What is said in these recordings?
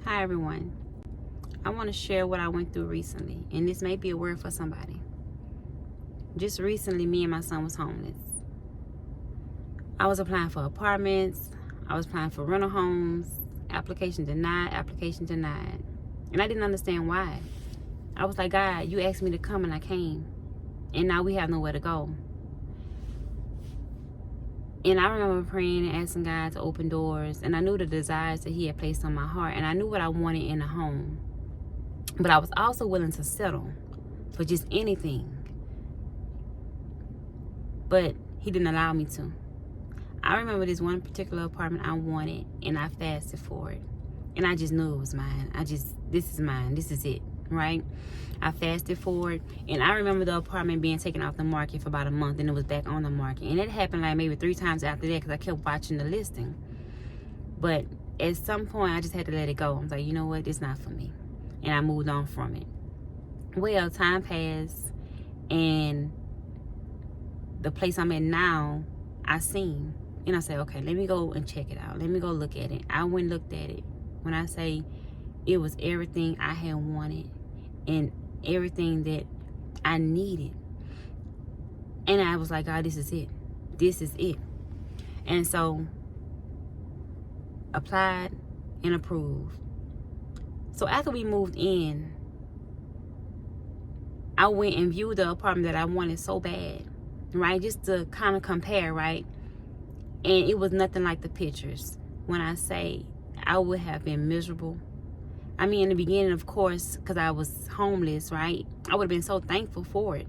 Hi everyone. I want to share what I went through recently, and this may be a word for somebody. Just recently, me and my son was homeless. I was applying for apartments, I was applying for rental homes, application denied, and I didn't understand why. I was like, God, you asked me to come and I came, and now we have nowhere to go. And I remember praying and asking God to open doors, and I knew the desires that He had placed on my heart, and I knew what I wanted in a home. But I was also willing to settle for just anything. But He didn't allow me to. I remember this one particular apartment I wanted, and I fasted for it. And I just knew it was mine. This is mine. This is it, right? I fasted for it. And I remember the apartment being taken off the market for about a month, and it was back on the market. And it happened like maybe 3 times after that because I kept watching the listing. But at some point, I just had to let it go. I was like, you know what? It's not for me. And I moved on from it. Well, time passed, and the place I'm at now, I seen. And I said, okay, let me go and check it out. Let me go look at it. I went and looked at it. When I say it was everything I had wanted and everything that I needed. And I was like, God, this is it. This is it. And so, applied and approved. So after we moved in, I went and viewed the apartment that I wanted so bad, right? Just to kind of compare, right? And it was nothing like the pictures. When I say I would have been miserable. I mean, in the beginning, of course, because I was homeless, right? I would have been so thankful for it.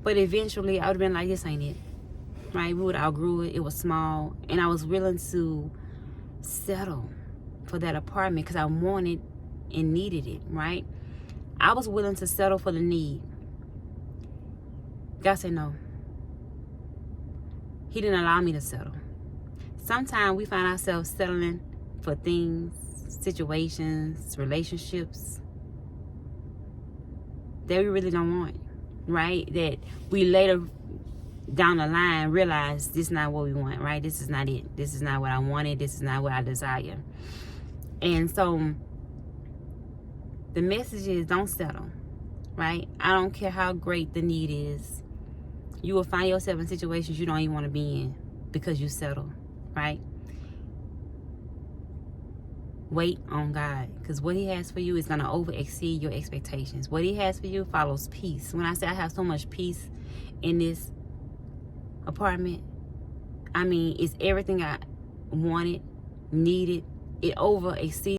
But eventually, I would have been like, this ain't it, right? We would have outgrew it. It was small. And I was willing to settle for that apartment because I wanted and needed it, right? I was willing to settle for the need. God said no. He didn't allow me to settle. Sometimes we find ourselves settling for things, situations, relationships that we really don't want, right? That we later down the line realize this is not what we want, right? This is not it. This is not what I wanted. This is not what I desire. And so the message is don't settle, right? I don't care how great the need is. You will find yourself in situations you don't even want to be in because you settle, right? Wait on God, because what He has for you is going to over exceed your expectations. What He has for you follows peace. When I say I have so much peace in this apartment, I mean, it's everything I wanted, needed. It over exceeds